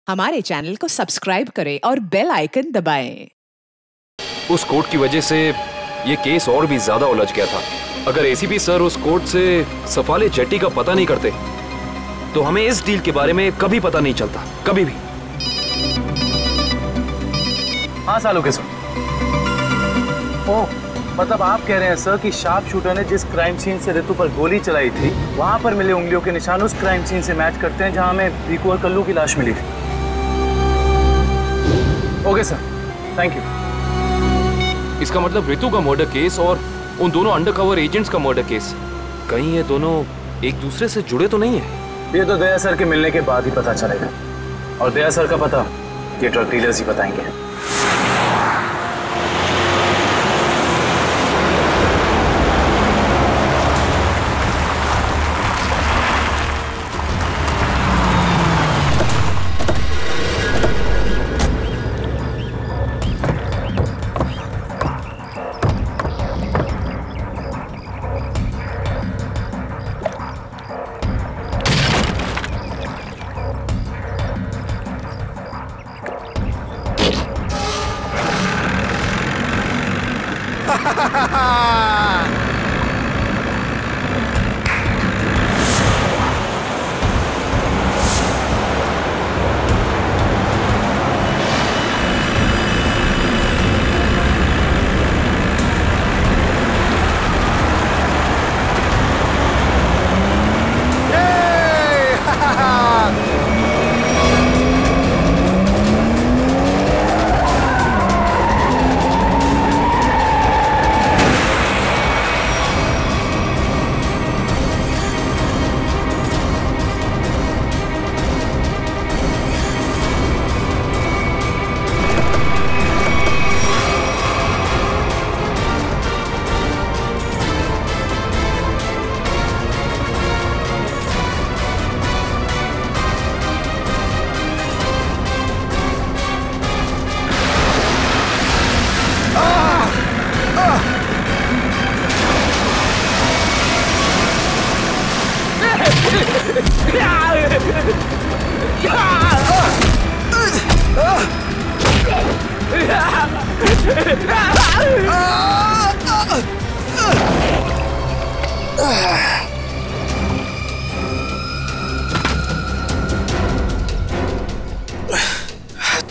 हमारे चैनल को सब्सक्राइब करें और बेल आइकन दबाएं। उस कोर्ट की वजह से ये केस और भी ज्यादा उलझ गया था। अगर एसीपी सर उस कोर्ट से सफाले जेट्टी का पता नहीं करते तो हमें इस डील के बारे में कभी पता नहीं चलता, कभी भी। हाँ सालों के सर। ओह, मतलब आप कह रहे हैं सर कि शार्प शूटर ने जिस क्राइम सीन से ऋतु पर गोली चलाई थी वहां पर मिले उंगलियों के निशान उस क्राइम सीन से मैच करते हैं जहां हमें रिकू और कल्लू की लाश मिली थी। Okay sir, thank you. इसका मतलब ऋतु का मर्डर केस और उन दोनों अंडरकवर एजेंट्स का मर्डर केस, कहीं ये दोनों एक दूसरे से जुड़े तो नहीं है? ये तो दया सर के मिलने के बाद ही पता चलेगा, और दया सर का पता ये ड्रग डीलर्स ही बताएंगे।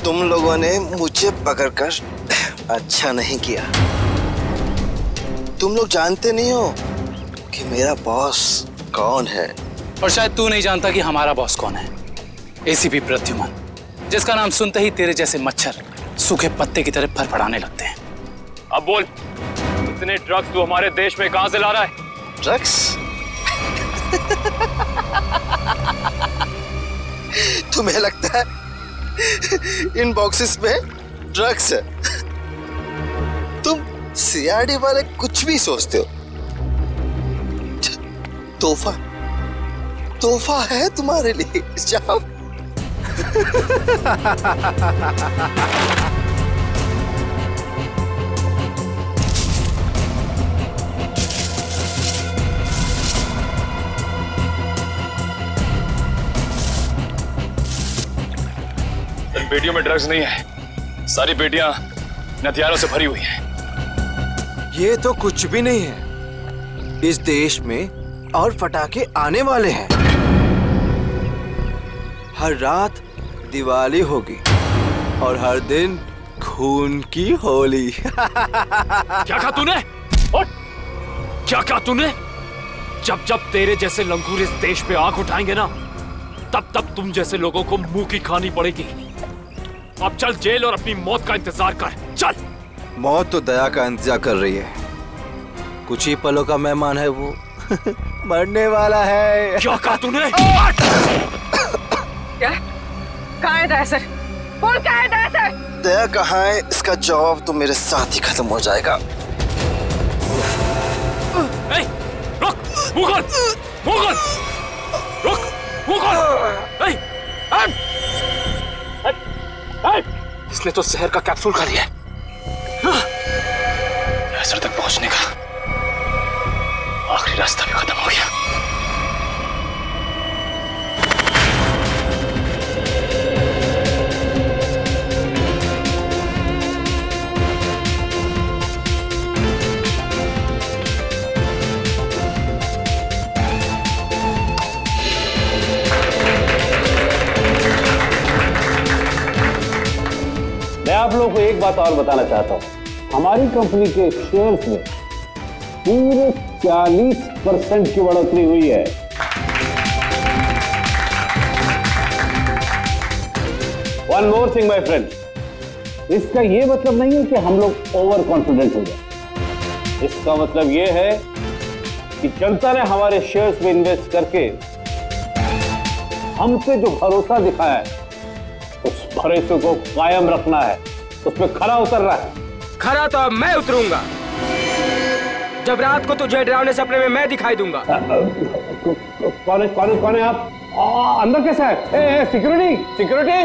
तुम लोगों ने मुझे पकड़कर अच्छा नहीं किया। तुम लोग जानते नहीं हो कि मेरा बॉस कौन है, और शायद तू नहीं जानता कि हमारा बॉस कौन है। एसीपी प्रद्युमन, जिसका नाम सुनते ही तेरे जैसे मच्छर सूखे पत्ते की तरह फड़फड़ाने लगते हैं। अब बोल, इतने ड्रग्स तू हमारे देश में कहां से ला रहा है? ड्रग्स? तुम्हें लगता है इन बॉक्सेस में ड्रग्स है? तुम सीआरडी वाले कुछ भी सोचते हो। तोहफा तोहफा है तुम्हारे लिए, जाओ। इन पेटियों में ड्रग्स नहीं है, सारी पेटियां हथियारों से भरी हुई हैं। ये तो कुछ भी नहीं है। इस देश में और पटाखे आने वाले हैं। हर रात दिवाली होगी और हर दिन खून की होली। क्या कहा तूने? क्या कहा तूने? जब जब तेरे जैसे लंगूर इस देश पे आंख उठाएंगे ना, तब तब तुम जैसे लोगों को मुंह की खानी पड़ेगी। अब चल जेल और अपनी मौत का इंतजार कर, चल। मौत तो दया का इंतजार कर रही है। कुछ ही पलों का मेहमान है वो। मरने वाला है। क्या कहा तूने? क्या? कहाँ है दया सर? बोल, कहाँ है दया सर? दया कहाँ है, इसका जवाब तो मेरे साथ ही खत्म हो जाएगा। रुक, मुगल, मुगल, रुक, मुगल। इसने तो जहर का कैप्सूल खा लिया है। असर तक पहुंचने का आखिरी रास्ता भी खत्म हो गया। आप लोगों को एक बात और बताना चाहता हूं, हमारी कंपनी के शेयर्स में पूरे 40% की बढ़ोतरी हुई है। One more thing my friend, इसका यह मतलब नहीं है कि हम लोग ओवर कॉन्फिडेंट हो जाए। इसका मतलब यह है कि जनता ने हमारे शेयर्स में इन्वेस्ट करके हम पे जो भरोसा दिखाया है, उस भरोसे को कायम रखना है, उसमें खरा उतरना है। खरा तो अब मैं उतरूंगा, जब रात को तुझे डरावने सपने में मैं दिखाई दूंगा। कौन है आप? अंदर कैसे है? Security security.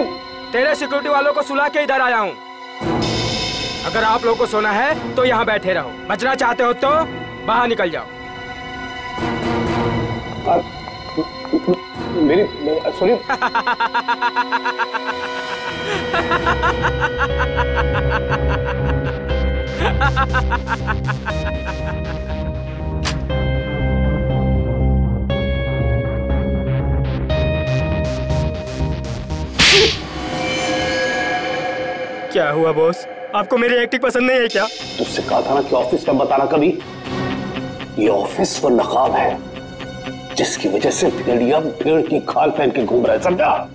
तेरे सिक्योरिटी वालों को सुला के इधर आया हूँ। अगर आप लोगों को सोना है तो यहाँ बैठे रहो, बचना चाहते हो तो बाहर निकल जाओ। मेरी सॉरी। क्या हुआ बॉस, आपको मेरी एक्टिंग पसंद नहीं है क्या? तुझसे कहा था ना कि ऑफिस में बताना कभी। ये ऑफिस वो नकाब है जिसकी वजह से भेड़िया भेड़ की खाल पहन के घूम रहा है, समझा?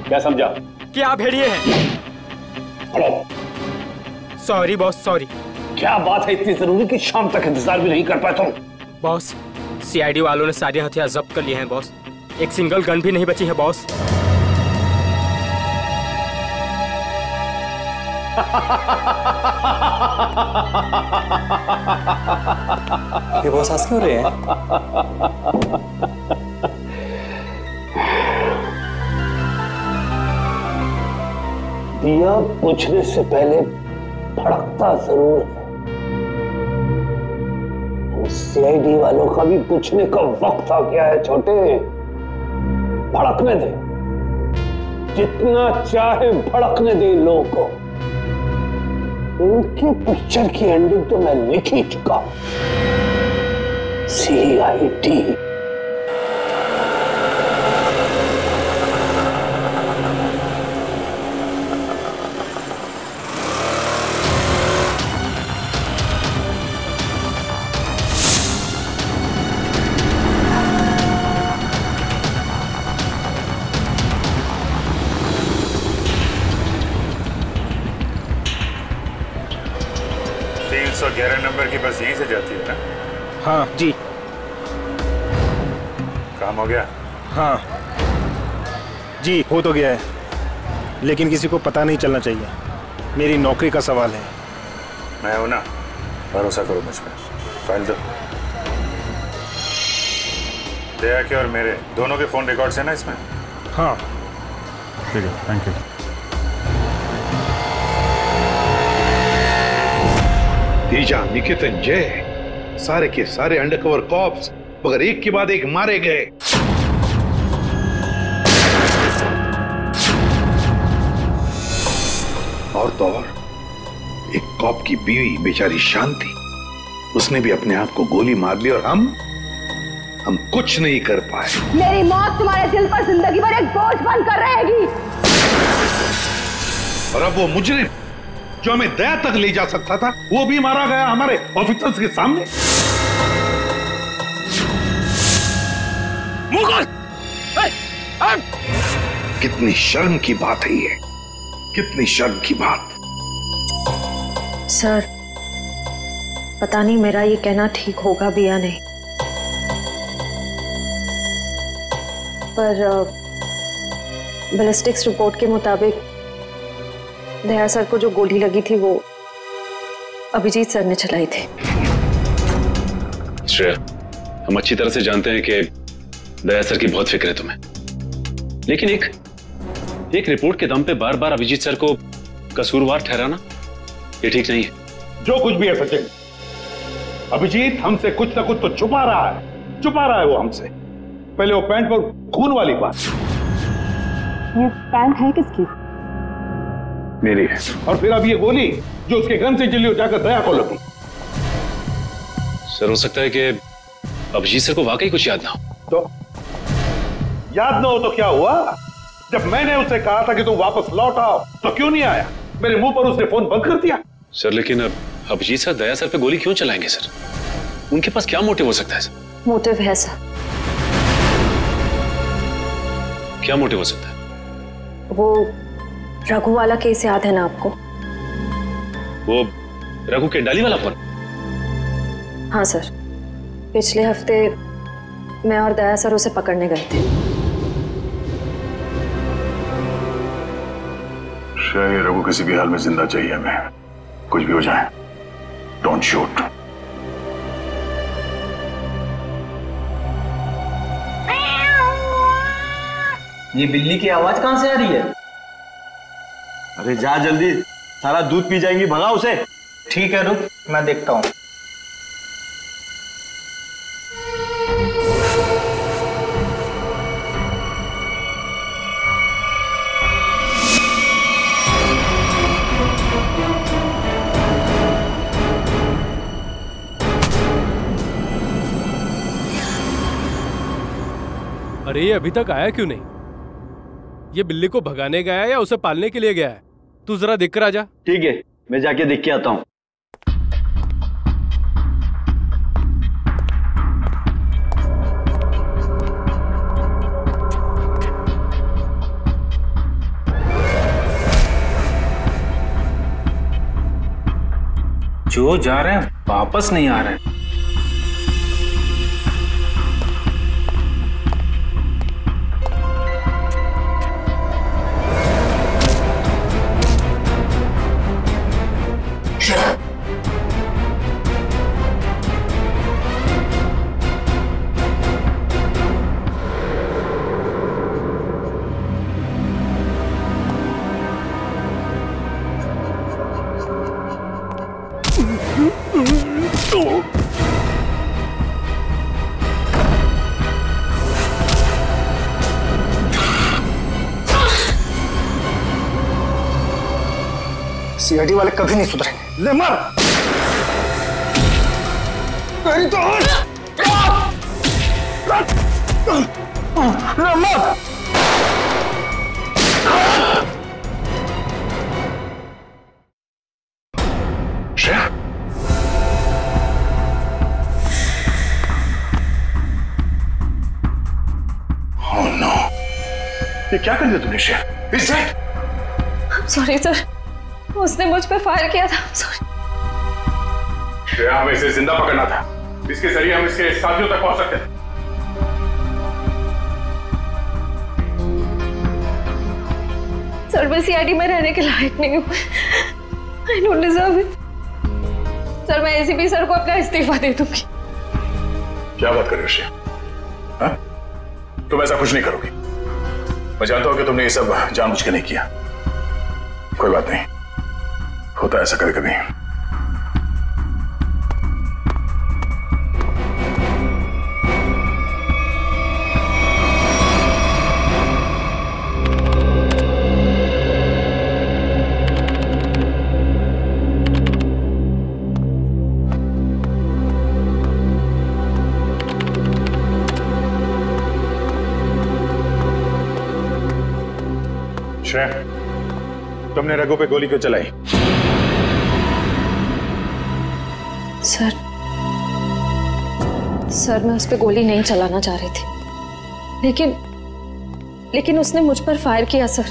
क्या समझा? कि आप भेड़िए हैं। Sorry boss, sorry. क्या बात है इतनी जरूरी कि शाम तक इंतजार भी नहीं कर पाए तुम? बॉस, सीआईडी वालों ने सारे हथियार जब्त कर लिए हैं बॉस। एक सिंगल गन भी नहीं बची है बॉस। ये बॉस हंस क्यों रहे हैं? दिया बुझने से पहले भड़कता जरूर है। सीआईडी वालों का भी बुझने का वक्त आ गया है छोटे। भड़कने दे, जितना चाहे भड़कने दे लोगों को। उनके पिक्चर की एंडिंग तो मैं लिख ही चुका हूं। सीआईडी। नंबर की बस यहीं से जाती है ना? हाँ जी। काम हो गया? हाँ जी, हो तो गया है, लेकिन किसी को पता नहीं चलना चाहिए। मेरी नौकरी का सवाल है। मैं हूं ना, भरोसा करो मुझ पे। फाइल दो। दया के और मेरे दोनों के फोन रिकॉर्ड्स हैं ना इसमें? हाँ ठीक है, थैंक यू। तेजा, निकेतन, जय, सारे के सारे अंडरकवर कॉप्स मगर एक के बाद एक मारे गए। और तो और एक कॉप की बीवी बेचारी शांति, उसने भी अपने आप को गोली मार ली और हम कुछ नहीं कर पाए। मेरी मौत तुम्हारे दिल पर जिंदगी भर एक बोझ बनकर रहेगी। और अब वो मुजरिम जो हमें दया तक ले जा सकता था, वो भी मारा गया हमारे ऑफिसर्स के सामने। कितनी शर्म की बात है ये, कितनी शर्म की बात। सर, पता नहीं मेरा ये कहना ठीक होगा भी या नहीं, पर बैलिस्टिक्स रिपोर्ट के मुताबिक दया सर को जो गोली लगी थी वो अभिजीत सर ने चलाई थी। श्रेया, हम अच्छी तरह से जानते हैं कि दया सर की बहुत फिक्र है तुम्हें, लेकिन एक रिपोर्ट के दम पे बार बार अभिजीत सर को कसूरवार ठहराना ये ठीक नहीं है। जो कुछ भी है सचिन, अभिजीत हमसे कुछ ना कुछ तो छुपा रहा है वो हमसे। पहले वो पैंट पर खून वाली बात। ये पैंट है किसकी? मेरी है। और फिर अब ये गोली जो उसके गन से चली हो जाकर दया को लगी। सर, हो सकता है कि अभिजीत सर को वाकई कुछ याद ना हो। तो याद ना हो तो क्या हुआ? जब मैंने उसे कहा था कि तुम वापस लौट आओ तो क्यों नहीं आया? मेरे मुंह पर उसने फोन बंद कर दिया। सर लेकिन अब अभिजीत सर दया सर पे गोली क्यों चलाएंगे सर? उनके पास क्या मोटिव हो सकता है सर? मोटिव है सर। क्या मोटिव हो सकता है? वो रघु वाला केस याद है ना आपको? वो रघु के डाली वाला फोन? हाँ सर, पिछले हफ्ते मैं और दया सर उसे पकड़ने गए थे। शायद रघु किसी भी हाल में जिंदा चाहिए हमें, कुछ भी हो जाए। Don't shoot. ये बिल्ली की आवाज कहां से आ रही है? अरे जा जल्दी, सारा दूध पी जाएंगी, भगा उसे। ठीक है रुक, मैं देखता हूं। अरे ये अभी तक आया क्यों नहीं? ये बिल्ली को भगाने गया है या उसे पालने के लिए गया है? तू जरा देख कर आ जा। ठीक है, मैं जाके देख के आता हूं। जो जा रहे हैं वापस नहीं आ रहे हैं। सीआईडी वाले कभी नहीं सुधरेंगे। ले मर। नहीं तो ले मर। श्रेया, ओह नो, ये क्या कर दिया तूने Shreya? Is that? Sorry sir, उसने मुझ पे फायर किया था। सॉरी। श्रेया, हमें इसे जिंदा पकड़ना था। इसके जरिए हम इसके साथियों तक पहुंच सकते थे। सर मैं सीआईडी में रहने के लायक नहीं हूँ। I don't deserve it. Sir मैं एसीपी सर को अपना इस्तीफा दे दूंगी। क्या बात कर रही हो श्रेया? हाँ? तुम ऐसा कुछ नहीं करोगी। मैं जानता हूं कि तुमने ये सब जानबूझ के नहीं किया। कोई बात नहीं, होता है ऐसा कभी कभी। श्रेया, तुमने रघु पे गोली क्यों चलाई? सर मैं उस पे गोली नहीं चलाना चाह रही थी, लेकिन उसने मुझ पर फायर किया सर,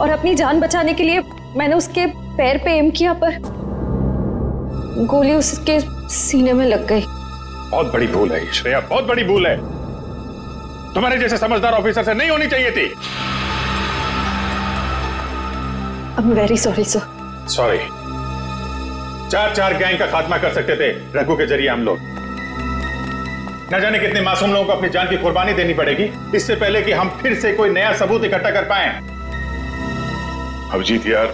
और अपनी जान बचाने के लिए मैंने उसके पैर पे एम किया, पर गोली उसके सीने में लग गई। बहुत बड़ी भूल है श्रेया, बहुत बड़ी भूल है। तुम्हारे जैसे समझदार ऑफिसर से नहीं होनी चाहिए थी। I am very sorry sir. Sorry. 4 gang का खात्मा कर सकते थे रघु के जरिए हम लोग। न जाने कितने मासूम लोगों को अपनी जान की कुर्बानी देनी पड़ेगी इससे पहले कि हम फिर से कोई नया सबूत इकट्ठा कर पाए। अभिजीत यार,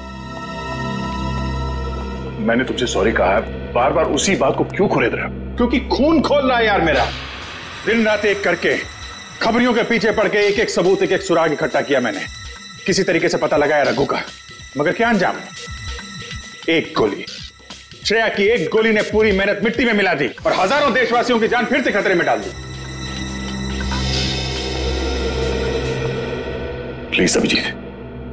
मैंने तुमसे सॉरी कहा है, बार बार उसी बात को क्यों खुरेद रहे हो? क्योंकि खून खोल रहा है यार मेरा। दिन रात एक करके खबरियों के पीछे पड़ के एक सबूत, एक सुराग इकट्ठा किया मैंने। किसी तरीके से पता लगाया रघु का, मगर क्या अंजाम? एक गोली, श्रेया की एक गोली ने पूरी मेहनत मिट्टी में मिला दी और हजारों देशवासियों की जान फिर से खतरे में डाल दी। प्लीज अभिजीत,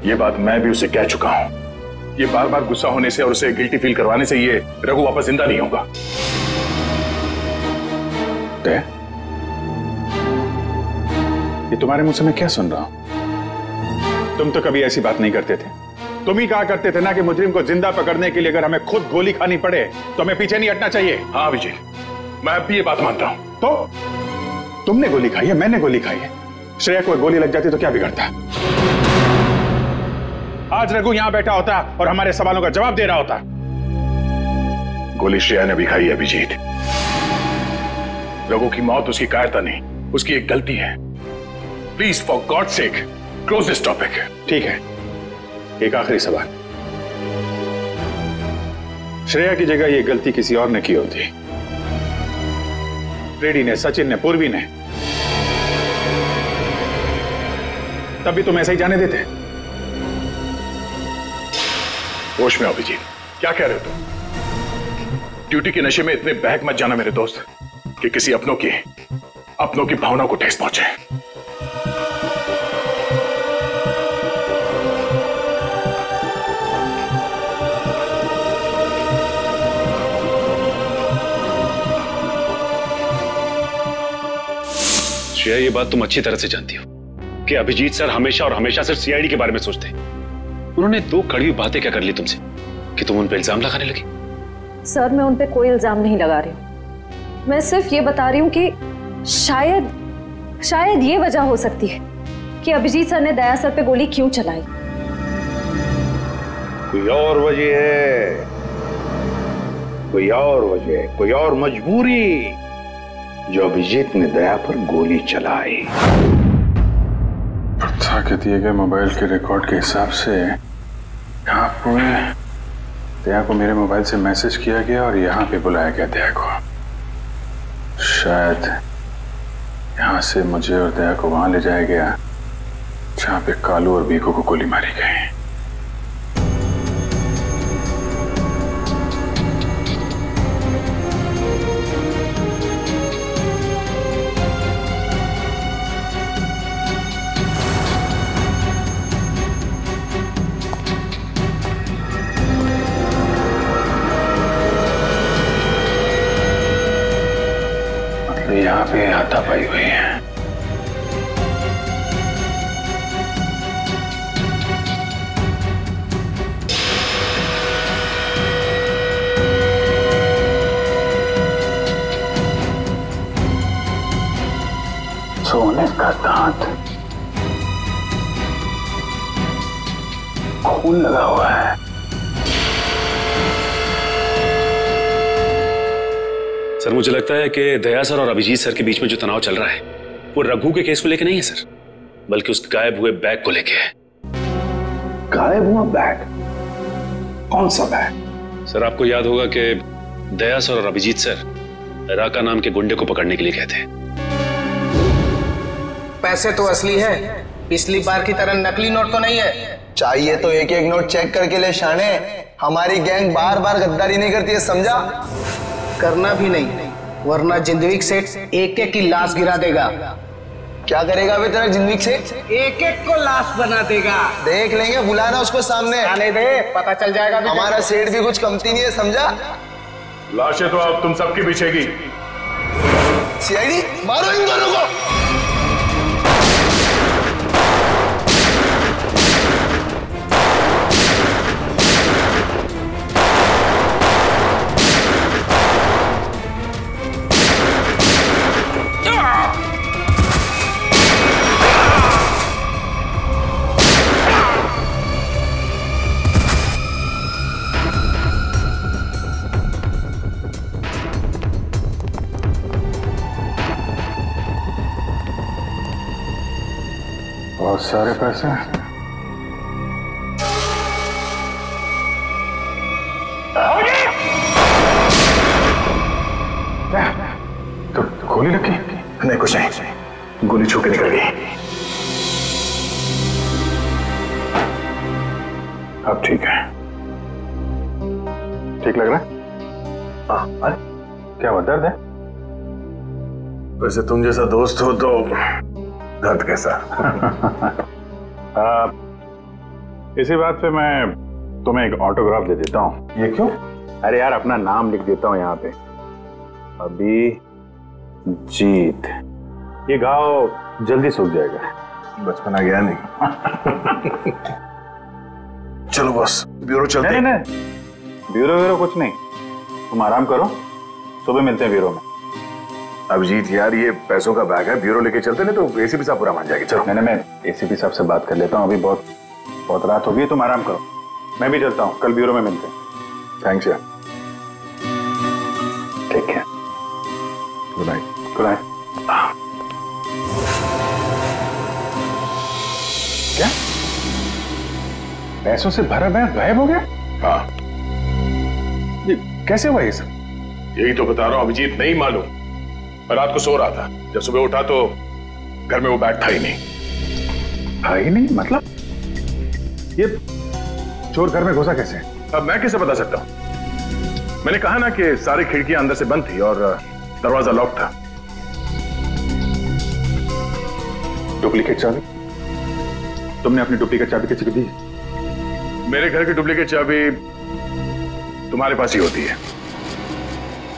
ये बात मैं भी उसे कह चुका हूं। ये बार बार गुस्सा होने से और उसे गिल्टी फील करवाने से ये रघु वापस जिंदा नहीं होगा। ये तुम्हारे मुंह से मैं क्या सुन रहा हूं? तुम तो कभी ऐसी बात नहीं करते थे। तुम ही कहा करते थे ना कि मुजरिम को जिंदा पकड़ने के लिए अगर हमें खुद गोली खानी पड़े तो हमें पीछे नहीं हटना चाहिए। हाँ अभिजीत, मैं अब भी ये बात मानता हूं। तो तुमने गोली खाई है, मैंने गोली खाई है। श्रेया को गोली लग जाती तो क्या बिगड़ता? आज रघु यहां बैठा होता और हमारे सवालों का जवाब दे रहा होता। गोली श्रेया ने भी खाई है अभिजीत। रघु की मौत उसकी कायरता नहीं, उसकी एक गलती है। Please for God sake close this topic. ठीक है, एक आखिरी सवाल। श्रेया की जगह यह गलती किसी और ने की होती, रेड्डी ने, सचिन ने, पूर्वी ने, तब भी तुम ऐसा ही जाने देते? होश में आओ अभिजीत, क्या कह रहे हो तुम? ड्यूटी के नशे में इतने बहक मत जाना मेरे दोस्त कि किसी अपनों की भावना को ठेस पहुंचे। श्रेया, ये बात तुम अच्छी तरह से जानती हो कि अभिजीत सर हमेशा और हमेशा सिर्फ सीआईडी के बारे में सोचते हैं। उन्होंने दो कड़वी बातें क्या कर ली तुमसे कि तुम उन पर इल्जाम लगाने लगी? सर, मैं उन पे कोई इल्जाम नहीं लगा रही हूँ। मैं सिर्फ ये बता रही हूँ कि शायद ये वजह हो सकती है कि अभिजीत सर ने दया सर पे गोली क्यों चलाई। कोई और वजह है, कोई और वजह, कोई और मजबूरी जो अभिजीत ने दया पर गोली चलाई। प्रथा के दिए गए मोबाइल के रिकॉर्ड के हिसाब से यहाँ पर दया को मेरे मोबाइल से मैसेज किया गया और यहाँ पे बुलाया गया दया को। शायद यहाँ से मुझे और दया को वहां ले जाया गया जहाँ पे कालू और बीकू को गोली मारी गई। यहाँ पे हाथापाई हुई है। सोने का दांत, खून लगा हुआ है। सर, मुझे लगता है कि दया सर और अभिजीत सर के बीच में जो तनाव चल रहा है वो रघु के केस को लेके नहीं है सर, बल्कि उस गायब हुए बैग को लेके है। गायब हुआ बैग? कौन सा बैग? सर, आपको याद होगा कि दया सर और अभिजीत सर राका नाम के गुंडे को पकड़ने के लिए गए थे। पैसे तो असली है, पिछली बार की तरह नकली नोट तो नहीं है। चाहिए तो एक एक नोट चेक करके ले शाने। हमारी गैंग बार बार गद्दारी नहीं करती है, समझा? करना भी नहीं, वरना जिंदगी सेठ एक एक की लाश गिरा देगा। क्या करेगा बे तेरा जिंदगी सेठ? एक एक को लाश बना देगा। देख लेंगे, बुलाना उसको सामने। आने दे, पता चल जाएगा। हमारा सेठ भी कुछ कमती नहीं है, समझा? लाशें तो अब तुम सबकी बिछेगी। सीआईडी, मारो इन दोनों को। बहुत सारे पैसे। तो गोली लगी? नहीं, कुछ नहीं, गोली छू के निकल गई। अब ठीक है, ठीक लग रहा है? हाँ। क्या हुआ, दर्द है? वैसे तुम जैसा दोस्त हो तो दर्द कैसा? इसी बात पे मैं तुम्हें एक ऑटोग्राफ दे देता हूँ। ये क्यों? अरे यार अपना नाम लिख देता हूँ यहाँ पे, अभिजीत। ये घाव जल्दी सूख जाएगा। बचपना गया नहीं। चलो बॉस, ब्यूरो चलते हैं। नहीं, ब्यूरो कुछ नहीं, तुम आराम करो, सुबह मिलते हैं ब्यूरो में। अभिजीत यार ये पैसों का बैग है, ब्यूरो लेके चलते नहीं तो एसीपी साहब पूरा मान जाएगी। चलो। मैं एसीपी साहब से बात कर लेता हूँ, अभी बहुत रात हो गई, तुम आराम करो, मैं भी चलता हूँ, कल ब्यूरो में मिलते हैं। थैंक्स यार। ठीक है, गुड नाइट। Good night. क्या पैसों से भरा बैग गायब हो गया? हाँ। ये कैसे हुआ ये सब? यही तो बता रहा हूँ अभिजीत, नहीं मालूम। मैं रात को सो रहा था, जब सुबह उठा तो घर में वो बैग था ही नहीं। था ही नहीं मतलब? ये चोर घर में घुसा कैसे? अब मैं कैसे बता सकता हूँ? मैंने कहा ना कि सारी खिड़कियां अंदर से बंद थी और दरवाजा लॉक था। डुप्लीकेट चाबी? तुमने अपनी डुप्लीकेट चाबी किसी को दी? मेरे घर की डुप्लीकेट चाबी तुम्हारे पास ही होती है,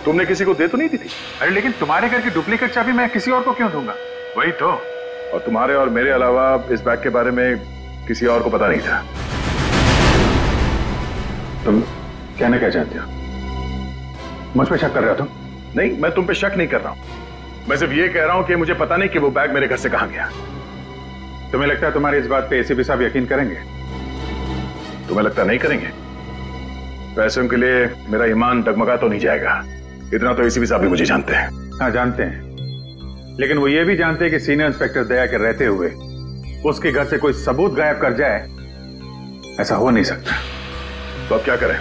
तुमने किसी को दे तो नहीं दी थी? अरे लेकिन तुम्हारे घर की डुप्लीकेट चाबी मैं किसी और को क्यों दूंगा? वही तो, और तुम्हारे और मेरे अलावा इस बैग के बारे में किसी और को पता नहीं था। तुम कहना क्या चाहते हो? मुझ पे शक कर रहे हो तुम? नहीं, मैं तुम पे शक नहीं कर रहा हूं, मैं सिर्फ ये कह रहा हूं कि मुझे पता नहीं कि वो बैग मेरे घर से कहां गया। तुम्हें लगता है तुम्हारी इस बात पे एसीपी साहब यकीन करेंगे? तुम्हें लगता नहीं करेंगे? पैसों के लिए मेरा ईमान डगमगा तो नहीं जाएगा, इतना तो एसीपी साहब भी मुझे जानते हैं। हाँ जानते हैं, लेकिन वो ये भी जानते हैं कि सीनियर इंस्पेक्टर दया के रहते हुए उसके घर से कोई सबूत गायब कर जाए, ऐसा हो नहीं सकता। तो अब क्या करें?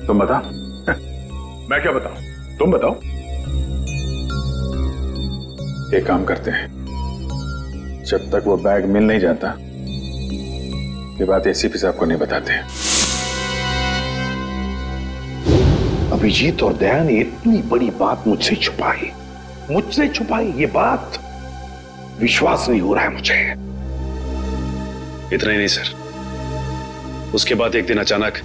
तुम बताओ। मैं क्या बताऊं? तुम बताओ। एक काम करते हैं, जब तक वो बैग मिल नहीं जाता ये बात एसीपी साहब को नहीं बताते। अभिजीत और दया ने इतनी बड़ी बात मुझसे छुपाई, ये बात विश्वास नहीं हो रहा है मुझे। इतना ही नहीं सर, उसके बाद एक दिन अचानक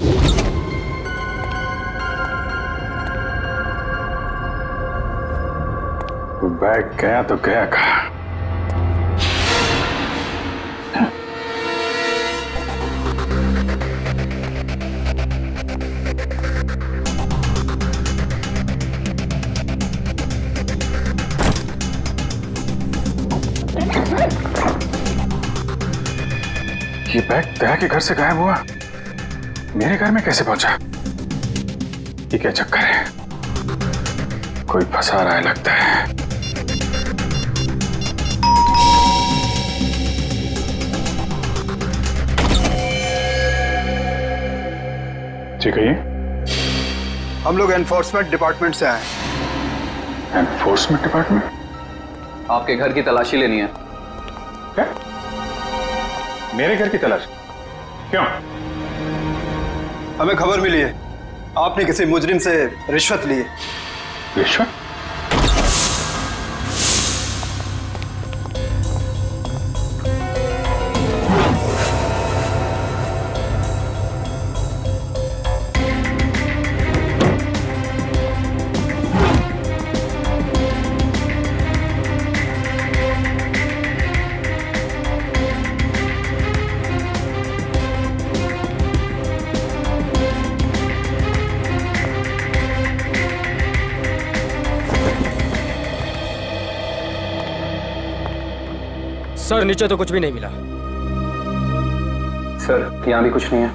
वो बैग गया तो गया कहाँ? ये बैग दया के घर से गायब हुआ, मेरे घर में कैसे पहुंचा? ये क्या चक्कर है? कोई फंसा रहा है लगता है। जी कहिए। हम लोग एनफोर्समेंट डिपार्टमेंट से आए हैं। Enforcement department? आपके घर की तलाशी लेनी है। क्या? मेरे घर की तलाश? क्यों? हमें खबर मिली है आपने किसी मुजरिम से रिश्वत ली है। रिश्वत? सर नीचे तो कुछ भी नहीं मिला। सर यहाँ भी कुछ नहीं है।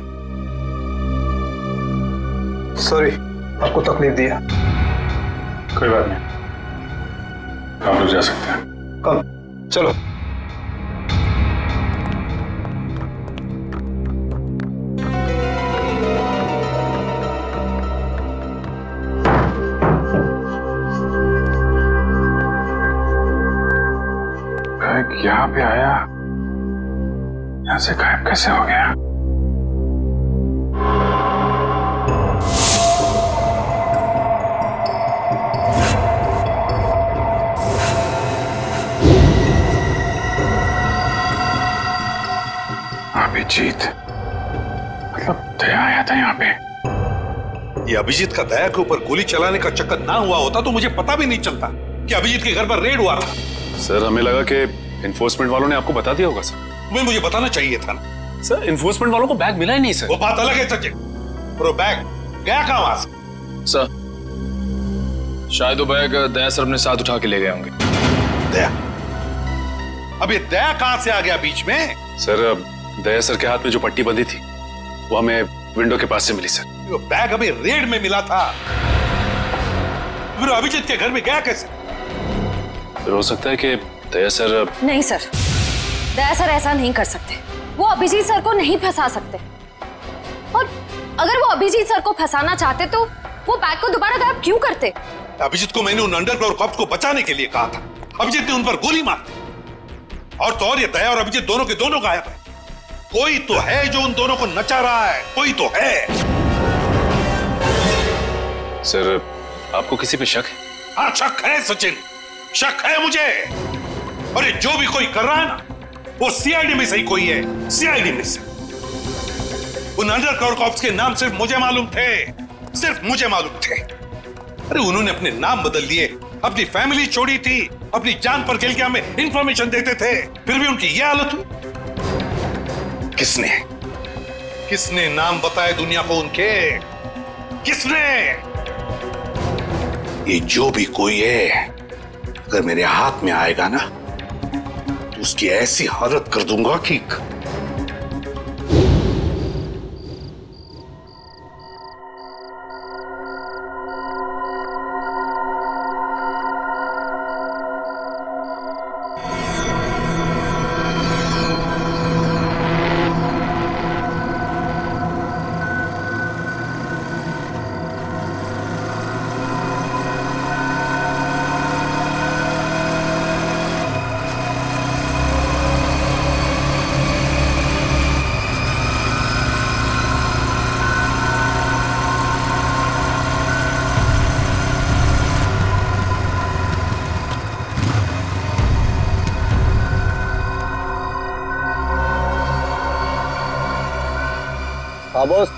सॉरी आपको तकलीफ दिया। कोई बात नहीं, आप लोग जा सकते हैं। कम चलो। यहाँ पे आया, यहाँ से गायब कैसे हो गया? अभिजीत, मतलब दया आया था यहाँ पे। ये अभिजीत का दया के ऊपर गोली चलाने का चक्कर ना हुआ होता तो मुझे पता भी नहीं चलता कि अभिजीत के घर पर रेड हुआ था। सर हमें लगा कि इन्फोर्समेंट वालों ने आपको बता दिया होगा सर। तुम्हें मुझे बताना चाहिए था ना। सर इन्फोर्समेंट वालों को बैग मिला ही नहीं सर। वो बात अलग है सचिन, और वो बैग गया कहां वहां से? सर शायद वो बैग दया सर अपने साथ उठा के ले गए होंगे। दया? अब ये दया कहां से आ गया बीच में? सर दया सर के हाथ में जो पट्टी बंधी थी वो हमें विंडो के पास से मिली सर। वो बैग अभी रेड में मिला था, फिर अभिजीत के घर में गया कैसे? फिर हो सकता है कि दया सर। नहीं सर, दया सर ऐसा नहीं कर सकते। वो अभिजीत सर को नहीं फंसा सकते, और अगर वो अभिजीत सर को फंसाना चाहते तो वो बैग को दोबारा गायब क्यों करते? अभिजीत को मैंने उन अंडरग्राउंड कॉप्स को बचाने के लिए कहा था, अभिजीत ने उन पर गोली मार दी। और तो और ये दया और अभिजीत दोनों के दोनों गायब है। कोई तो है जो उन दोनों को नचा रहा है, कोई तो है। सर आपको किसी पे शक है? हाँ शक है सचिन, शक है मुझे। और ये जो भी कोई कर रहा है ना, वो सीआईडी में से ही कोई है, सीआईडी में से। उन अंडरकवर कॉप्स के नाम सिर्फ मुझे मालूम थे, सिर्फ मुझे मालूम थे। अरे उन्होंने अपने नाम बदल लिए, अपनी फैमिली छोड़ी थी, अपनी जान पर खेल के हमें इंफॉर्मेशन देते थे, फिर भी उनकी यह हालत हुई। किसने नाम बताए दुनिया को उनके? किसने? ये जो भी कोई है, अगर मेरे हाथ में आएगा ना तो उसकी ऐसी हालत कर दूंगा कि हाँ बॉस,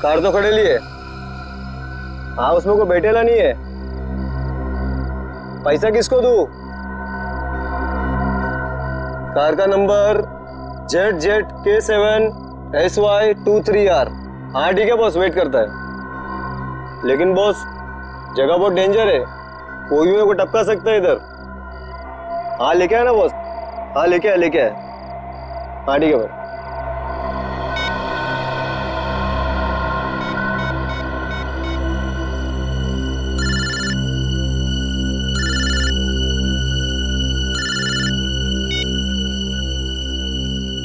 कार तो खड़े लिए। हाँ उसमें कोई बैठेला नहीं है। पैसा किसको दूं? कार का नंबर ZZK7SY23R। हाँ ठीक है बॉस, वेट करता है। लेकिन बॉस जगह बहुत डेंजर है, कोई भी मेरे को टपका सकता है इधर। हाँ लेके आया ना बॉस? हाँ लेके आया। हाँ ठीक है भाई।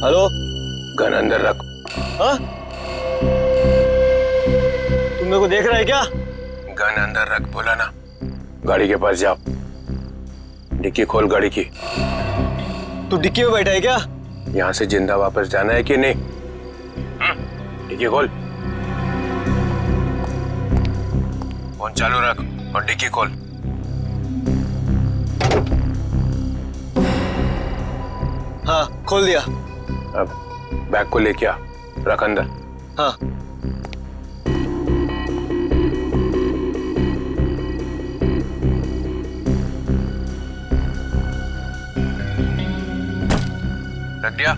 हेलो, गन अंदर रख। हाँ? तुम मेरे को देख रहा है क्या? गन अंदर रख बोला ना। गाड़ी के पास जाओ, डिक्की खोल गाड़ी की। तू डिक्की में बैठा है क्या? यहाँ से जिंदा वापस जाना है कि नहीं? डिक्की खोल। फोन चालू रख और डिक्की खोल। हाँ खोल दिया। अब बैग को लेके आ, रख अंदर। हाँ। रख दिया?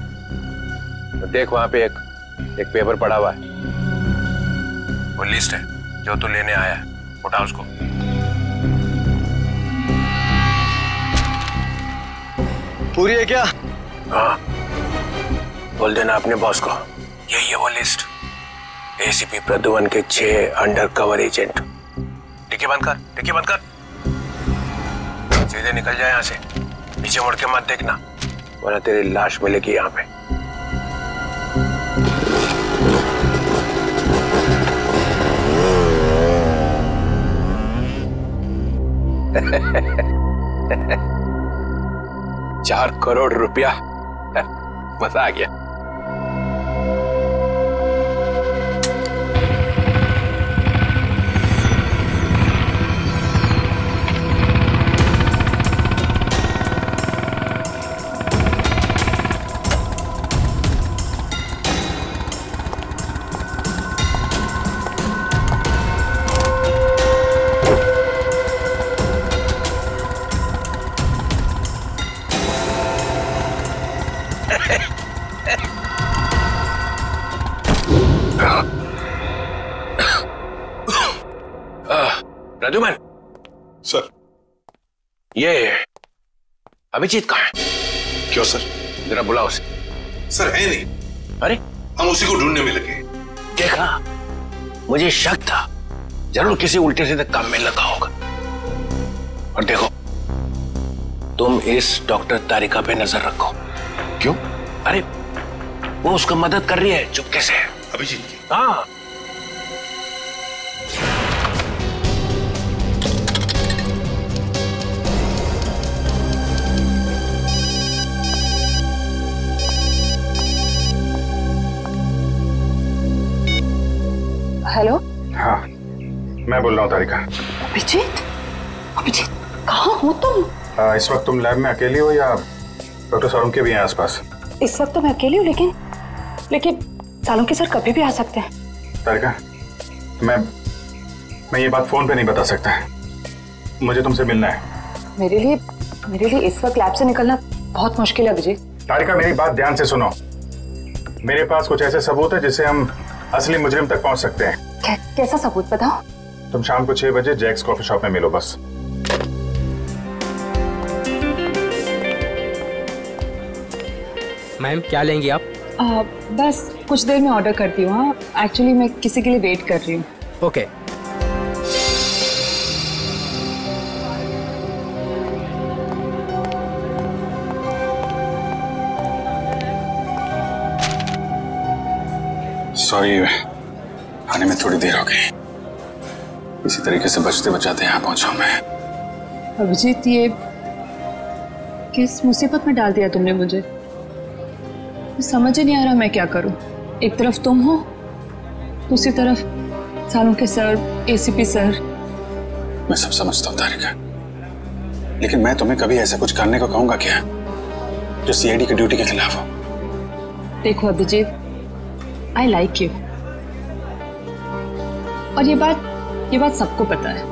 तो देख वहां पे एक पेपर पड़ा हुआ है, वो लिस्ट है जो तू लेने आया है, उठा उसको। पूरी है क्या? हाँ, बोल देना अपने बॉस को यही है वो लिस्ट। एसीपी प्रद्युमन के 6 अंडरकवर एजेंट। डिक्की बंद कर। सीधे निकल जाए यहाँ से, पीछे मुड़ के मत देखना, वरना तेरी लाश मिलेगी यहाँ पे। ₹4 करोड़ मजा आ गया। प्रद्युमन सर, ये अभिजीत कहाँ है? क्यों सर? जरा बुलाओ उसे। सर है नहीं। अरे हम उसी को ढूंढने में लगे। देखा, मुझे शक था, जरूर किसी उल्टे सीधे काम में लगा होगा। और देखो, तुम इस डॉक्टर तारिका पे नजर रखो। क्यों? अरे वो उसको मदद कर रही है चुपके से। अभिजीत की? हाँ। हेलो। हाँ, मैं बोल रहा हूँ तारिका। अभिजीत, अभिजीत कहाँ हो तुम? इस वक्त तुम लैब में अकेली हो या डॉक्टर सालुंके भी हैं आसपास? इस वक्त तो मैं अकेली हूँ, लेकिन सालुंके सर कभी भी आ सकते हैं। तारिका, मैं ये बात फोन पे नहीं बता सकता। मुझे तुमसे मिलना है। मेरे लिए इस वक्त लैब से निकलना बहुत मुश्किल है अभिजीत। तारिका, मेरी बात ध्यान से सुनो। मेरे पास कुछ ऐसे सबूत है जिससे हम असली मुजरिम तक पहुंच सकते हैं। कैसा सबूत बताओ? तुम शाम को 6 बजे जैक्स कॉफी शॉप में मिलो बस। मैम, क्या लेंगी आप? बस कुछ देर में ऑर्डर करती हूँ। हाँ, एक्चुअली मैं किसी के लिए वेट कर रही हूँ। ओके। सॉरी, आने में थोड़ी देर हो गई। इसी तरीके से बचते बचाते यहाँ पहुंचा मैं। अभिजीत, ये किस मुसीबत में डाल दिया तुमने मुझे? समझ ही नहीं आ रहा मैं क्या करूं। एक तरफ तुम हो, दूसरी तरफ सालुंके सर, एसीपी सर। मैं सब समझता हूँ तारिका, लेकिन मैं तुम्हें कभी ऐसा कुछ करने को कहूंगा क्या जो सीआईडी की ड्यूटी के खिलाफ हो? देखो अभिजीत, आई लाइक यू, और ये बात सबको पता है,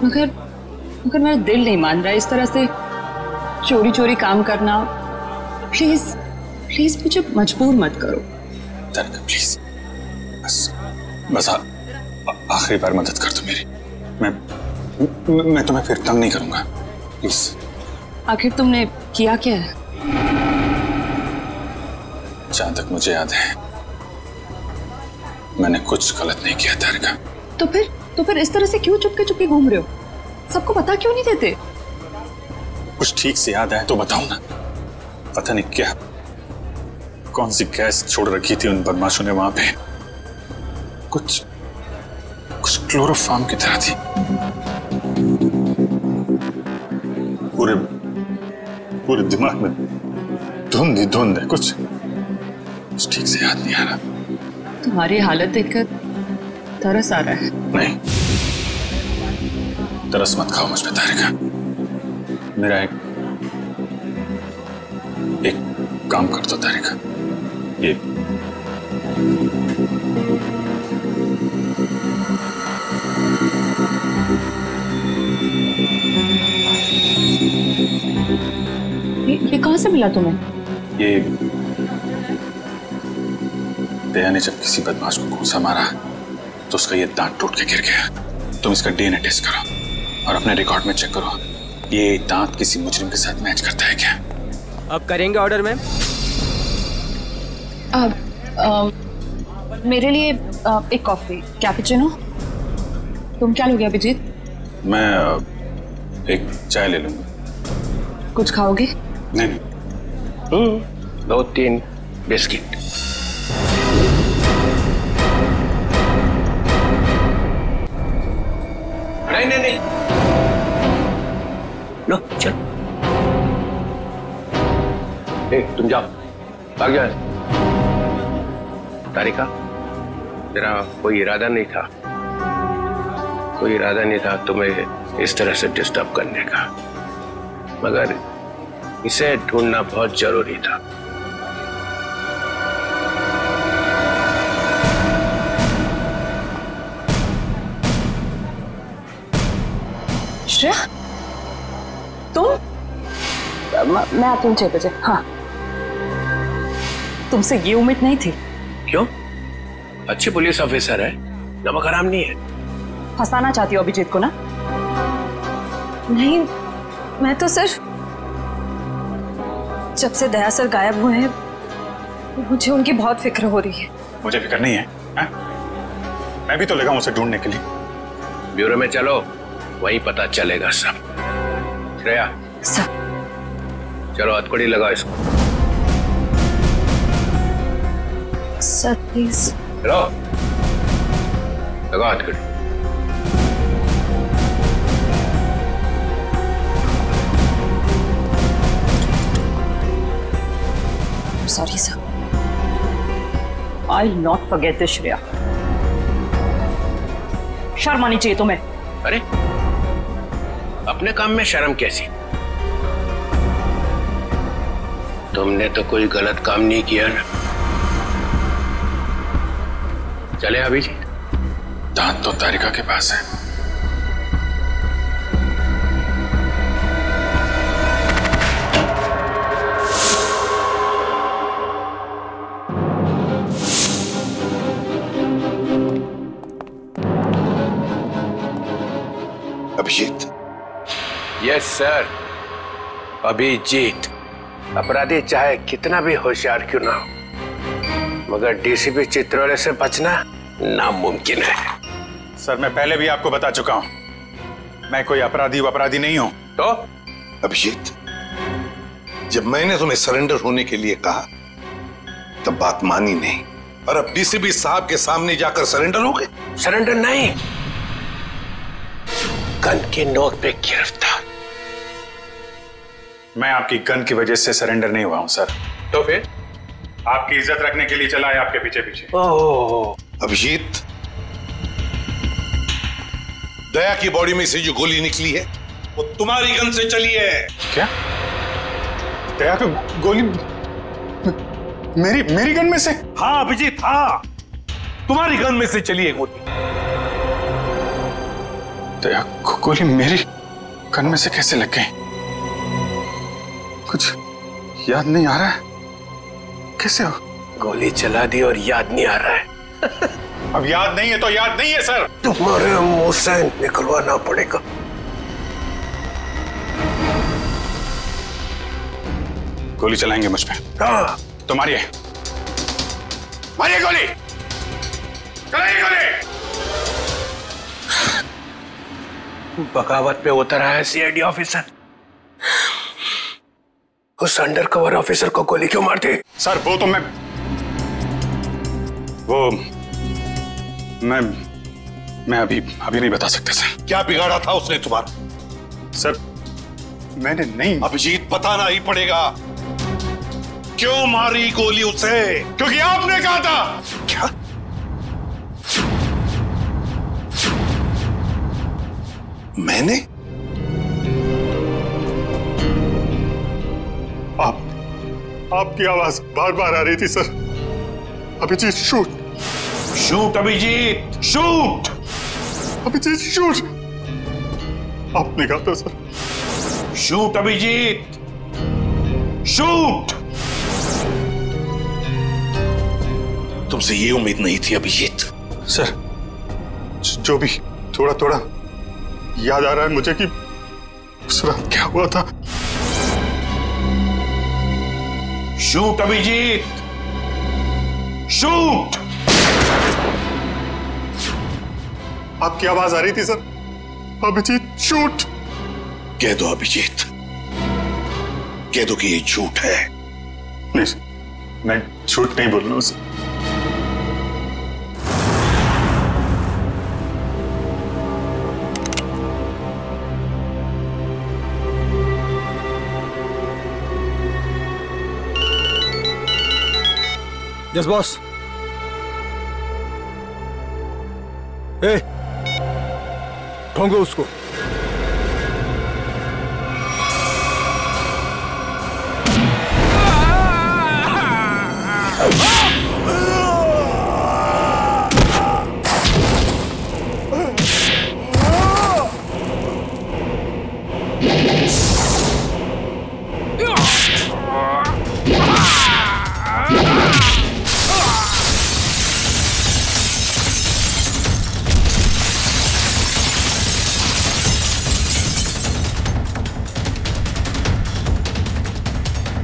मगर मेरा दिल नहीं मान रहा है इस तरह से चोरी चोरी काम करना। प्लीज मुझे मजबूर मत करो। तारिका प्लीज, बस आखिरी बार मदद कर दो मेरी। मैं तुम्हें फिर तंग नहीं करूंगा, प्लीज। आखिर तुमने किया क्या है? जहां तक मुझे याद है मैंने कुछ गलत नहीं किया तारिका। तो फिर इस तरह से क्यों चुपके चुपके घूम रहे हो? सबको पता क्यों नहीं देते? कुछ ठीक से याद आया तो बताओ ना। पता नहीं क्या, कौन सी गैस छोड़ रखी थी उन बदमाशों ने वहां पे। कुछ क्लोरोफॉर्म की तरह थी। पूरे दिमाग में धुंध है। कुछ ठीक से याद नहीं आ रहा। तुम्हारी हालत देखकर तरस आ रहा है। नहीं, तरस मत खाओ मुझ पे तारिका। मेरा एक काम कर दो तारिका। ये कहां से मिला तुम्हें? ये दया ने जब किसी बदमाश को घूंसा मारा तो उसका ये दांत टूट के गिर गया। तुम इसका डीएनए टेस्ट करो और अपने रिकॉर्ड में चेक करो, ये दांत किसी मुजरिम के साथ मैच करता है क्या? अब करेंगे ऑर्डर मैम? मेरे लिए एक कॉफी कैपुचिनो। तुम क्या लोगे अभिजीत? मैं एक चाय ले लूंगा। कुछ खाओगे? नहीं। 2-3 बिस्किट। नहीं। लो चल। तुम जाओ, भाग जाओ। तारिका, तेरा कोई इरादा नहीं था तुम्हें इस तरह से डिस्टर्ब करने का, मगर इसे ढूंढना बहुत जरूरी था। श्रेया, तुम? मैं आती हूँ 6 बजे। हाँ, तुमसे ये उम्मीद नहीं थी। क्यों? अच्छी पुलिस ऑफिसर है, नमक हराम नहीं है। फंसाना चाहती हो अभिजीत को ना? नहीं, मैं तो सिर्फ जब से दया सर गायब हुए हैं मुझे उनकी बहुत फिक्र हो रही है। मुझे फिक्र नहीं है, मैं भी तो लगा हूं उसे ढूंढने के लिए। ब्यूरो में चलो, वहीं पता चलेगा सब। श्रेया सर, चलो हथकड़ी लगाओ इसको। Sir please. चलो लगाओ हथकड़ी। Sorry sir. I will not forget this Shreya. शर्म आनी चाहिए तुम्हें। अरे अपने काम में शर्म कैसी? तुमने तो कोई गलत काम नहीं किया ना। चले अभिजीत। दांत तो तारिका के पास है। अभिजीत। Yes sir, Abhijeet. अपराधी चाहे कितना भी होशियार क्यों ना हो, मगर डीसीपी चित्रोले से बचना नामुमकिन है। सर मैं पहले भी आपको बता चुका हूं, मैं कोई अपराधी नहीं हूं। तो अभिजीत, जब मैंने तुम्हें सरेंडर होने के लिए कहा तब बात मानी नहीं, और अब डीसीपी साहब के सामने जाकर सरेंडर हो गए। सरेंडर नहीं, गन की नोक पे गिरफ्तार। मैं आपकी गन की वजह से सरेंडर नहीं हुआ हूं सर। तो फिर आपकी इज्जत रखने के लिए चला है आपके पीछे पीछे। ओह अभिजीत, दया की बॉडी में से जो गोली निकली है वो तुम्हारी गन से चली है। क्या? दया की गोली मेरी गन में से? हाँ अभिजीत, हाँ, तुम्हारी गन में से चली है गोली। दया को गोली मेरी गन में से कैसे लग गई? कुछ याद नहीं आ रहा है। कैसे हो? गोली चला दी और याद नहीं आ रहा है। अब याद नहीं है तो याद नहीं है सर। तुम्हारे मुंह से निकलवाना पड़ेगा। गोली चलाएंगे मुझ पे? हाँ। तो मारिए गोली, चलाइए गोली। बगावत पे उतर आया सीआईडी ऑफिसर, उस अंडरकवर ऑफिसर को गोली क्यों मारती? सर वो तो मैं अभी नहीं बता सकते सर। क्या बिगाड़ा था उसने तुम्हारा? सर मैंने नहीं। अभिजीत, बताना ही पड़ेगा। क्यों मारी गोली उसे? क्योंकि आपने कहा था। क्या? मैंने? आपकी आवाज बार बार आ रही थी sir. Abhijeet shoot, shoot Abhijeet, shoot Abhijeet shoot. आपने कहा था सर। Shoot Abhijeet, shoot. तुमसे ये उम्मीद नहीं थी अभिजीत। सर जो भी थोड़ा थोड़ा याद आ रहा है मुझे कि उस रात क्या हुआ था। Shoot Abhijeet, shoot. आपकी आवाज आ रही थी सर। अभिजीत शूट। कह दो अभिजीत, कह दो कि ये झूठ है। नहीं सर, मैं झूठ नहीं बोल रहा हूं सर। Yes boss. ए, ढूंढो उसको।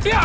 Hello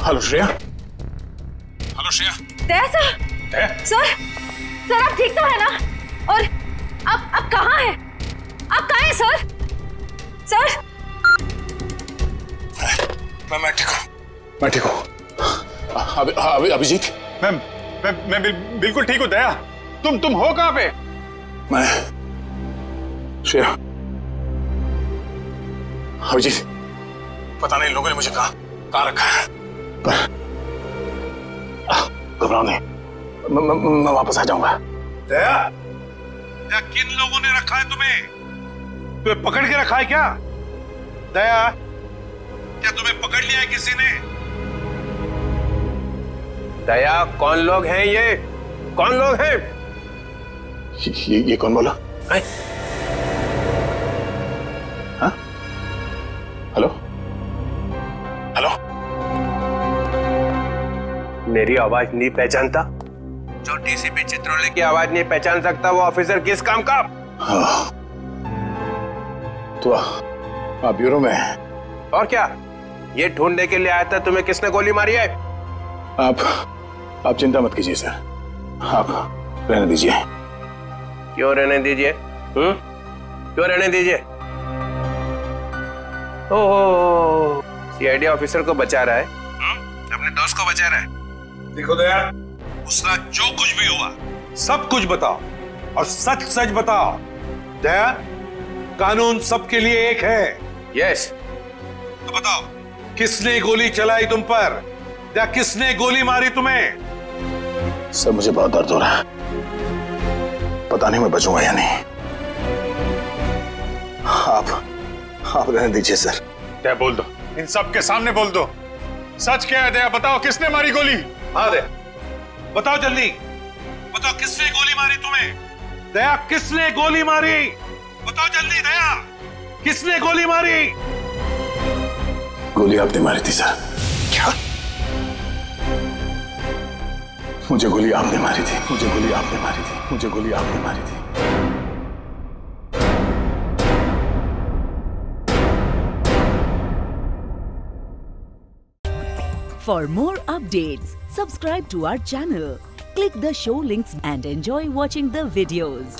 hello Shreya. Hello Shreya. Daya sir. Sir आप ठीक तो है ना? और आप कहाँ हैं? आप कहाँ हैं सर? सर मैं ठीक हूँ। अभिजीत मैं बिल्कुल ठीक हूँ। दया तुम हो कहाँ पे? मैं श्रेया। अभिजीत पता नहीं लोगों ने मुझे कहाँ रखा है, पर घबराओ नहीं, मैं वापस आ जाऊंगा। दया किन लोगों ने रखा है तुम्हें पकड़ के रखा है क्या? दया क्या तुम्हें पकड़ लिया है किसी ने? दया कौन लोग हैं ये? कौन लोग हैं? ये कौन बोला? हाँ? हेलो मेरी आवाज नहीं पहचानता? जो डीसीपी चित्रोले की आवाज नहीं पहचान सकता वो ऑफिसर किस काम का? हाँ। तो आप ब्यूरो में हैं? और क्या ये ढूंढने के लिए आया था तुम्हें किसने गोली मारी है? आप चिंता मत कीजिए सर, आप रहने दीजिए। क्यों रहने दीजिए? क्यों रहने दीजिए? ओह सीआईडी ऑफिसर को बचा रहा है, अपने दोस्त को बचा रहा है। देखो दया, उसका जो कुछ भी हुआ सब कुछ बताओ और सच सच बताओ। दया कानून सबके लिए एक है। यस। तो बताओ किसने गोली चलाई तुम पर या किसने गोली मारी तुम्हें? सर मुझे बहुत दर्द हो रहा है, पता नहीं मैं बचूंगा या नहीं। आप रहने दीजिए सर। क्या बोल दो, इन सब के सामने बोल दो, सच क्या है? दया बताओ किसने मारी गोली? हाँ दया बताओ जल्दी, बताओ किसने गोली मारी तुम्हें? दया किसने गोली मारी? बताओ जल्दी दया, किसने गोली मारी? गोली आपने मारी थी सर। क्या? मुझे गोली आपने मारी थी, मुझे गोली आपने मारी थी, मुझे गोली आपने मारी थी। For more updates, subscribe to our channel, click the show links and enjoy watching the videos.